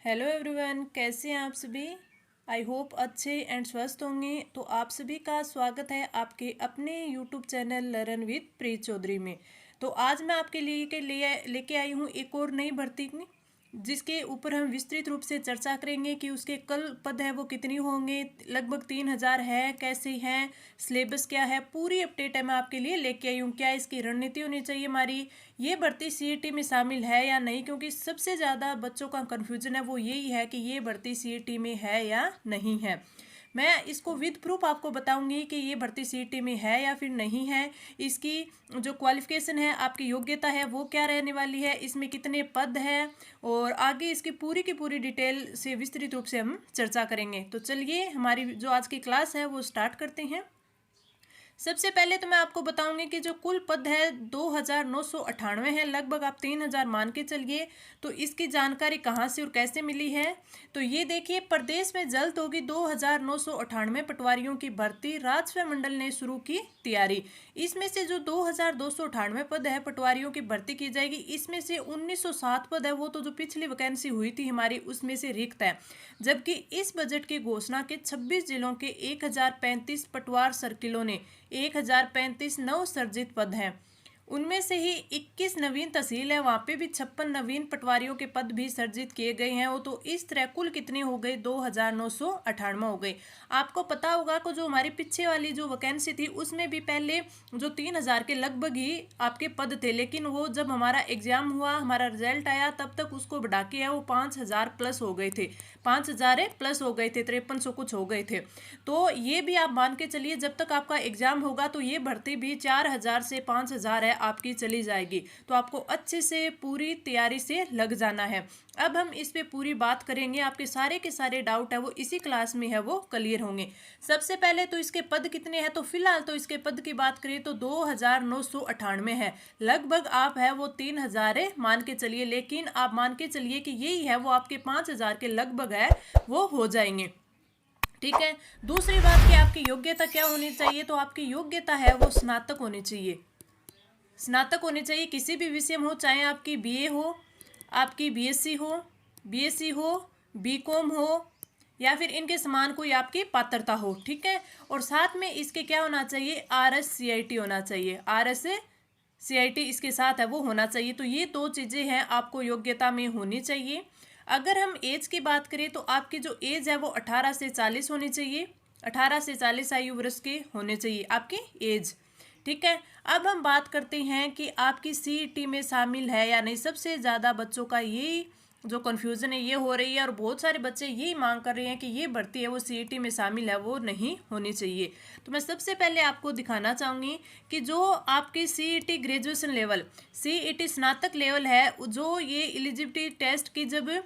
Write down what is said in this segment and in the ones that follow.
Hello everyone, कैसे हैं आप सभी। आई होप अच्छे एंड स्वस्थ होंगे। तो आप सभी का स्वागत है आपके अपने यूट्यूब चैनल लर्न विद प्रीत चौधरी में। तो आज मैं आपके लिए लेके आई हूँ एक और नई भर्ती की, जिसके ऊपर हम विस्तृत रूप से चर्चा करेंगे कि उसके कल पद है वो कितनी होंगे, लगभग 3,000 है, कैसे हैं, सिलेबस क्या है, पूरी अपडेट है मैं आपके लिए लेके आई हूँ। क्या इसकी रणनीति होनी चाहिए हमारी, ये भर्ती सीईटी में शामिल है या नहीं, क्योंकि सबसे ज़्यादा बच्चों का कन्फ्यूजन है वो यही है कि ये भर्ती सीईटी में है या नहीं है। मैं इसको विद प्रूफ आपको बताऊंगी कि ये भर्ती सीईटी में है या फिर नहीं है। इसकी जो क्वालिफिकेशन है, आपकी योग्यता है, वो क्या रहने वाली है, इसमें कितने पद हैं, और आगे इसकी पूरी की पूरी डिटेल से विस्तृत रूप से हम चर्चा करेंगे। तो चलिए हमारी जो आज की क्लास है वो स्टार्ट करते हैं। सबसे पहले तो मैं आपको बताऊंगी कि जो कुल पद है 2,998 है, लगभग आप 3,000 मान के चलिए। तो इसकी जानकारी कहाँ से और कैसे मिली है, तो ये देखिए, प्रदेश में जल्द होगी 2,998 पटवारियों की भर्ती, राजस्व मंडल ने शुरू की तैयारी। इसमें से जो 2,298 पद है पटवारियों की भर्ती की जाएगी, इसमें से 1,907 पद है वो तो जो पिछली वैकेंसी हुई थी हमारी उसमें से रिक्त है। जबकि इस बजट की घोषणा के 26 जिलों के 1,035 पटवार सर्किलों ने 1,035 नव सर्जित पद हैं। उनमें से ही 21 नवीन तहसील है, वहाँ पे भी 56 नवीन पटवारियों के पद भी सर्जित किए गए हैं। वो तो इस तरह कुल कितने हो गए, 2,998 हो गए। आपको पता होगा कि जो हमारी पीछे वाली जो वैकेंसी थी उसमें भी पहले जो 3,000 के लगभग ही आपके पद थे, लेकिन वो जब हमारा एग्जाम हुआ, हमारा रिजल्ट आया, तब तक उसको बढ़ा के है वो 5,000 प्लस हो गए थे, 5,000 प्लस हो गए थे, 5300 कुछ हो गए थे। तो ये भी आप मान के चलिए, जब तक आपका एग्जाम होगा तो ये भर्ती भी 4,000 से 5,000 है आपकी चली जाएगी। तो आपको अच्छे से पूरी तैयारी से लग जाना है। अब हम इस पे पूरी बात करेंगे, आपके सारे के सारे डाउट है वो इसी क्लास में है वो क्लियर होंगे। सबसे पहले तो इसके पद कितने हैं, तो फिलहाल तो इसके पद की बात करें तो 2,998 है, लगभग आप है वो 3,000 है मान के चलिए, लेकिन आप मान के चलिए कि यही है वो आपके 5,000 के लगभग है वो हो जाएंगे। ठीक है। दूसरी बात कि आपकी योग्यता क्या होनी चाहिए, तो आपकी योग्यता है वो स्नातक होनी चाहिए। स्नातक होनी चाहिए किसी भी विषय में हो, चाहे आपकी बीए हो, आपकी बीएससी हो, बीकॉम हो, या फिर इनके समान कोई आपकी पात्रता हो। ठीक है। और साथ में इसके क्या होना चाहिए, RSCIT होना चाहिए, RSCIT इसके साथ है वो होना चाहिए। तो ये दो चीज़ें हैं आपको योग्यता में होनी चाहिए। अगर हम एज की बात करें तो आपकी जो एज है वो 18 से 40 होनी चाहिए, 18 से 40 आयु वर्ष के होने चाहिए आपकी एज। ठीक है। अब हम बात करते हैं कि आपकी सीईटी में शामिल है या नहीं। सबसे ज़्यादा बच्चों का यही जो कन्फ्यूज़न है ये हो रही है, और बहुत सारे बच्चे यही मांग कर रहे हैं कि ये भर्ती है वो सीईटी में शामिल है, वो नहीं होनी चाहिए। तो मैं सबसे पहले आपको दिखाना चाहूँगी कि जो आपकी सीईटी ग्रेजुएशन लेवल, सीईटी स्नातक लेवल है, जो ये एलिजिबिलिटी टेस्ट की जब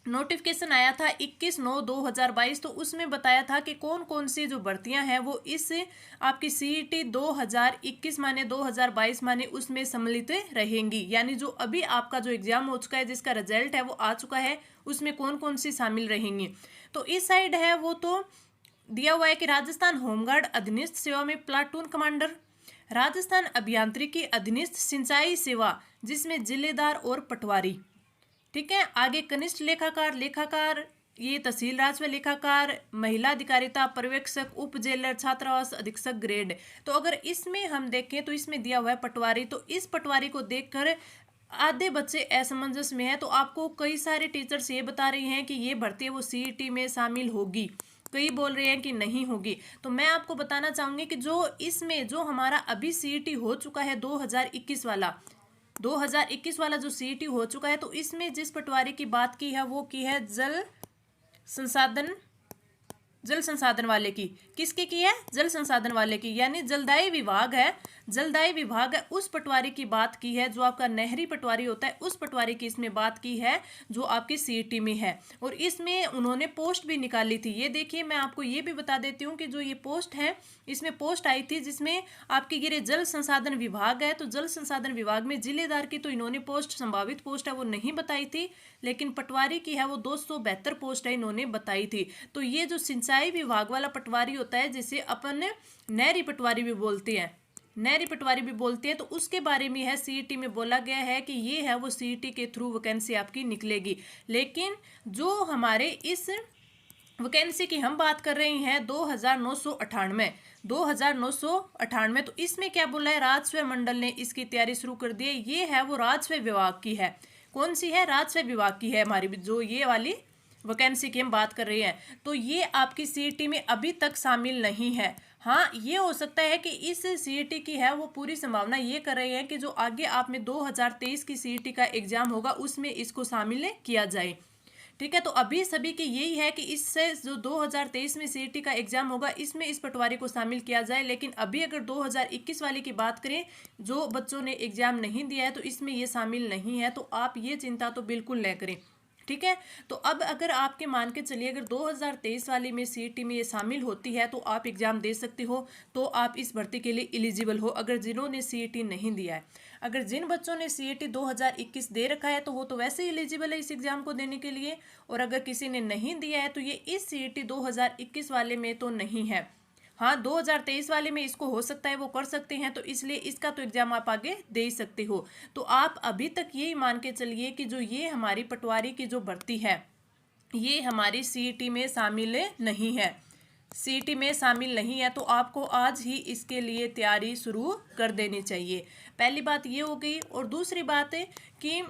नोटिफिकेशन आया था 21/9/2022, तो उसमें बताया था कि कौन कौन सी जो भर्तियां हैं वो इस आपकी सीईटी 2021 माने 2022 माने उसमें सम्मिलित रहेंगी। यानी जो अभी आपका जो एग्जाम हो चुका है, जिसका रिजल्ट है वो आ चुका है, उसमें कौन कौन सी शामिल रहेंगी। तो इस साइड है वो तो दिया हुआ है कि राजस्थान होमगार्ड अधीनस्थ सेवा में प्लाटून कमांडर, राजस्थान अभियांत्रिकी अधीनस्थ सिंचाई सेवा जिसमें जिलेदार और पटवारी। ठीक है। आगे कनिष्ठ लेखाकार ये तहसील राजस्व लेखाकार, महिला अधिकारिता पर्यवेक्षक, उप जेलर, छात्रावास अधीक्षक ग्रेड। तो अगर इसमें हम देखें तो इसमें दिया हुआ है पटवारी। तो इस पटवारी को देखकर आधे बच्चे असमंजस में है। तो आपको कई सारे टीचर्स ये बता रही हैं कि ये भर्ती है वो सीईटी में शामिल होगी, कई बोल रहे हैं कि नहीं होगी। तो मैं आपको बताना चाहूंगी कि जो इसमें जो हमारा अभी सीईटी हो चुका है 2021 वाला जो सीईटी हो चुका है, तो इसमें जिस पटवारी की बात की है वो की है जल संसाधन वाले की। किसकी की है, जल संसाधन वाले की, यानी जलदायी विभाग है, उस पटवारी की बात की है। जो आपका नहरी पटवारी होता है उस पटवारी की इसमें बात की है जो आपकी सीईटी में है। और इसमें उन्होंने पोस्ट भी निकाली थी। ये देखिए, मैं आपको ये भी बता देती हूँ कि जो ये पोस्ट है, इसमें पोस्ट आई थी जिसमें आपकी गिरे जल संसाधन विभाग है। तो जल संसाधन विभाग में जिलेदार की तो इन्होंने पोस्ट, संभावित पोस्ट है वो नहीं बताई थी, लेकिन पटवारी की है वो 272 पोस्ट है इन्होंने बताई थी। तो ये जो सिंचाई विभाग वाला पटवारी होता है, जिसे अपन नहरी पटवारी भी बोलते हैं, नहरी पटवारी भी बोलते हैं, तो उसके बारे में है सीईटी में बोला गया है कि ये है वो सीईटी के थ्रू वैकेंसी आपकी निकलेगी। लेकिन जो हमारे इस वैकेंसी की हम बात कर रहे हैं 2998, तो इसमें क्या बोला है, राजस्व मंडल ने इसकी तैयारी शुरू कर दी है। ये है वो राजस्व विभाग की है। कौन सी है, राजस्व विभाग की है हमारी जो ये वाली वैकेंसी की हम बात कर रहे हैं। तो ये आपकी सीईटी में अभी तक शामिल नहीं है। हाँ, ये हो सकता है कि इस सीईटी की है वो पूरी संभावना ये कर रहे हैं कि जो आगे आप में 2023 की सीईटी का एग्जाम होगा उसमें इसको शामिल किया जाए। ठीक है, तो अभी सभी की यही है कि इससे जो 2023 में सीईटी का एग्जाम होगा इसमें इस पटवारी को शामिल किया जाए। लेकिन अभी अगर 2021 वाले की बात करें, जो बच्चों ने एग्जाम नहीं दिया है, तो इसमें ये शामिल नहीं है। तो आप ये चिंता तो बिल्कुल न करें। ठीक है, तो अब अगर आपके मान के चलिए अगर 2023 वाली में सीईटी में ये शामिल होती है तो आप एग्जाम दे सकते हो, तो आप इस भर्ती के लिए एलिजिबल हो। अगर जिन्होंने सीईटी नहीं दिया है, अगर जिन बच्चों ने सीईटी 2021 दे रखा है तो वो तो वैसे ही एलिजिबल है इस एग्जाम को देने के लिए। और अगर किसी ने नहीं दिया है तो ये इस सीईटी 2021 वाले में तो नहीं है। हाँ, 2023 वाले में इसको हो सकता है वो कर सकते हैं, तो इसलिए इसका तो एग्जाम आप आगे दे ही सकते हो। तो आप अभी तक यही मान के चलिए कि जो ये हमारी पटवारी की जो भर्ती है ये हमारी सीईटी में शामिल नहीं है, सीईटी में शामिल नहीं है। तो आपको आज ही इसके लिए तैयारी शुरू कर देनी चाहिए। पहली बात ये हो गई। और दूसरी बात है कि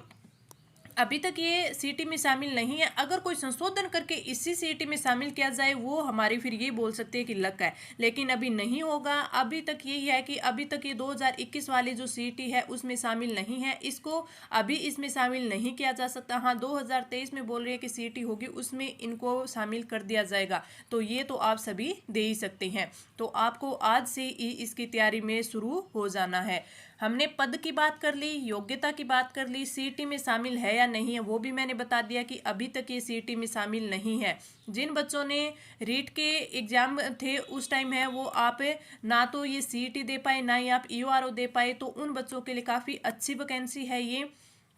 अभी तक ये सीईटी में शामिल नहीं है, अगर कोई संशोधन करके इसी सीईटी में शामिल किया जाए वो हमारी फिर ये बोल सकते हैं कि लक है, लेकिन अभी नहीं होगा। अभी तक यही है कि अभी तक ये 2021 वाली जो सीईटी है उसमें शामिल नहीं है, इसको अभी इसमें शामिल नहीं किया जा सकता। हाँ, 2023 में बोल रहे हैं कि सीईटी होगी उसमें इनको शामिल कर दिया जाएगा, तो ये तो आप सभी दे ही सकते हैं। तो आपको आज से ही इसकी तैयारी में शुरू हो जाना है। हमने पद की बात कर ली, योग्यता की बात कर ली, सीईटी में शामिल है या नहीं है वो भी मैंने बता दिया कि अभी तक ये सीईटी में शामिल नहीं है। जिन बच्चों ने रीट के एग्जाम थे उस टाइम है वो आप ना तो ये सीईटी दे पाए ना ही आप ईओआरओ दे पाए, तो उन बच्चों के लिए काफ़ी अच्छी वैकेंसी है ये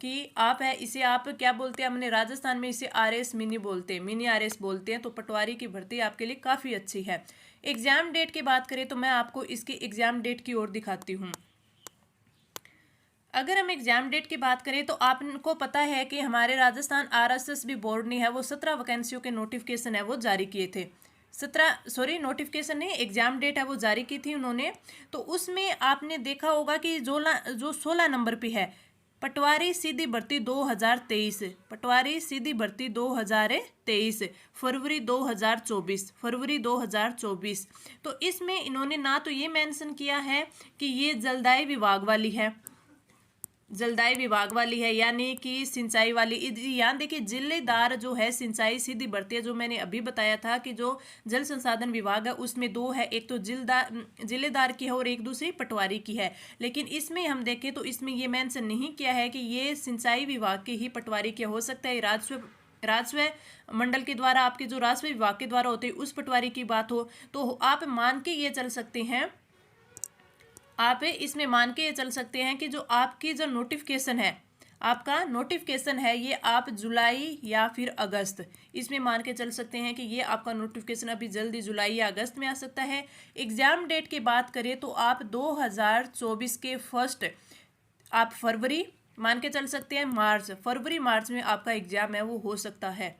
कि आप है इसे आप क्या बोलते हैं, हमने राजस्थान में इसे आरएस मिनी बोलते हैं, मिनी आरएस बोलते हैं। तो पटवारी की भर्ती आपके लिए काफ़ी अच्छी है। एग्जाम डेट की बात करें तो मैं आपको इसकी एग्जाम डेट की ओर दिखाती हूँ। अगर हम एग्जाम डेट की बात करें तो आपको पता है कि हमारे राजस्थान आरएसएस बोर्ड ने है वो 17 वैकेंसियों के नोटिफिकेशन है वो जारी किए थे। नोटिफिकेशन नहीं, एग्जाम डेट है वो जारी की थी उन्होंने। तो उसमें आपने देखा होगा कि जो 16 नंबर पे है पटवारी सीधी भर्ती 2023, पटवारी सीधी भर्ती 2023, फरवरी 2024। तो इसमें इन्होंने ना तो ये मेंशन किया है कि ये जलदाय विभाग वाली है, जलदाय विभाग वाली है यानी कि सिंचाई वाली। यहाँ देखिए जिलेदार जो है सिंचाई सीधी भर्ती है, जो मैंने अभी बताया था कि जो जल संसाधन विभाग है उसमें दो है, एक तो जिलेदार की है और एक दूसरी पटवारी की है। लेकिन इसमें हम देखें तो इसमें ये मेंशन नहीं किया है कि ये सिंचाई विभाग के ही पटवारी के हो सकता है। राजस्व मंडल के द्वारा आपके जो राजस्व विभाग के द्वारा होते हैं उस पटवारी की बात हो तो आप मान के ये चल सकते हैं, आप इसमें मान के ये चल सकते हैं कि जो आपकी जो नोटिफिकेशन है, आपका नोटिफिकेशन है ये आप जुलाई या फिर अगस्त, इसमें मान के चल सकते हैं कि ये आपका नोटिफिकेशन अभी जल्दी जुलाई या अगस्त में आ सकता है। एग्जाम डेट की बात करें तो आप 2024 के फर्स्ट आप फरवरी मान के चल सकते हैं, फरवरी मार्च में आपका एग्जाम है वो हो सकता है,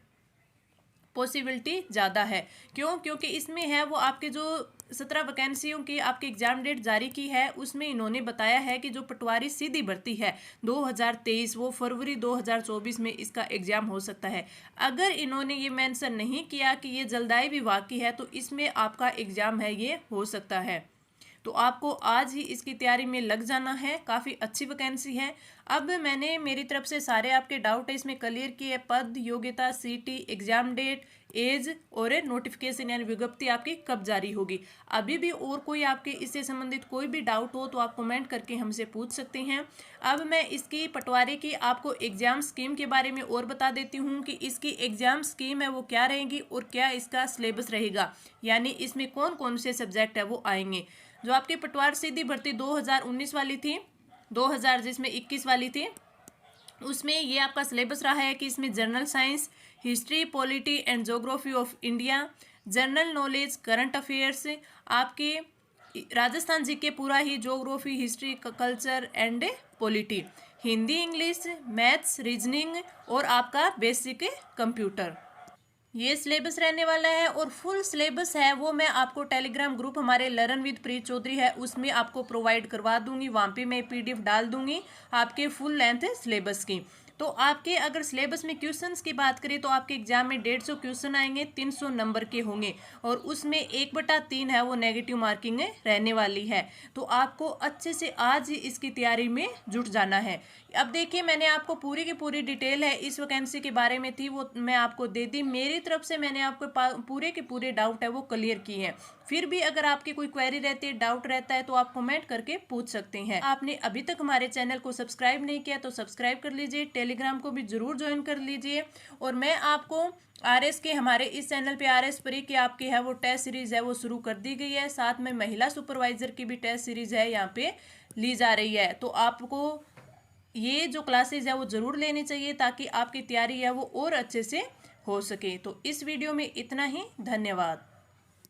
पॉसिबिलिटी ज़्यादा है। क्यों? क्योंकि इसमें है वो आपके जो 17 वैकेंसियों की आपकी एग्जाम डेट जारी की है उसमें इन्होंने बताया है कि जो पटवारी सीधी भर्ती है 2023 वो फरवरी 2024 में इसका एग्जाम हो सकता है। अगर इन्होंने ये मेंशन नहीं किया कि ये जलदाय विभाग की है तो इसमें आपका एग्जाम है ये हो सकता है। तो आपको आज ही इसकी तैयारी में लग जाना है, काफ़ी अच्छी वैकेंसी है। अब मैंने मेरी तरफ से सारे आपके डाउट है इसमें क्लियर किए, पद, योग्यता, सीटी, एग्जाम डेट, एज और नोटिफिकेशन यानी विज्ञप्ति आपकी कब जारी होगी। अभी भी और कोई आपके इससे संबंधित कोई भी डाउट हो तो आप कमेंट करके हमसे पूछ सकते हैं। अब मैं इसकी पटवारी की आपको एग्जाम स्कीम के बारे में और बता देती हूँ कि इसकी एग्जाम स्कीम है वो क्या रहेगी और क्या इसका सिलेबस रहेगा, यानी इसमें कौन कौन से सब्जेक्ट है वो आएंगे। जो आपकी पटवार सीधी भर्ती 2019 वाली थी, 2000 जिसमें 21 वाली थी, उसमें ये आपका सिलेबस रहा है कि इसमें general science, history, polity and geography of India, general knowledge, current affairs, आपके राजस्थान जीके पूरा ही, geography, history, culture and polity, Hindi, English, maths, reasoning और आपका बेसिक कंप्यूटर, ये सिलेबस रहने वाला है। और फुल सिलेबस है वो मैं आपको टेलीग्राम ग्रुप हमारे लर्न विद प्रीत चौधरी है उसमें आपको प्रोवाइड करवा दूंगी। वहाँ पे मैं पीडीएफ डाल दूंगी आपके फुल लेंथ सिलेबस की। तो आपके अगर सिलेबस में क्वेश्चंस की बात करें तो आपके एग्जाम में 150 क्वेश्चन आएंगे, 300 नंबर के होंगे और उसमें 1/3 है वो नेगेटिव मार्किंग रहने वाली है। तो आपको अच्छे से आज ही इसकी तैयारी में जुट जाना है। अब देखिए, मैंने आपको पूरी की पूरी डिटेल है इस वैकेंसी के बारे में थी वो मैं आपको दे दी। मेरी तरफ से मैंने आपको पूरे के पूरे डाउट है वो क्लियर किए हैं। फिर भी अगर आपकी कोई क्वेरी रहती है, डाउट रहता है तो आप कमेंट करके पूछ सकते हैं। आपने अभी तक हमारे चैनल को सब्सक्राइब नहीं किया तो सब्सक्राइब कर लीजिए, टेलीग्राम को भी जरूर ज्वाइन कर लीजिए। और मैं आपको आरएस के हमारे इस चैनल पे आरएस प्री की आपकी है वो टेस्ट सीरीज है वो शुरू कर दी गई है। साथ में महिला सुपरवाइजर की भी टेस्ट सीरीज है यहाँ पे ली जा रही है। तो आपको ये जो क्लासेज है वो ज़रूर लेनी चाहिए ताकि आपकी तैयारी है वो और अच्छे से हो सके। तो इस वीडियो में इतना ही, धन्यवाद।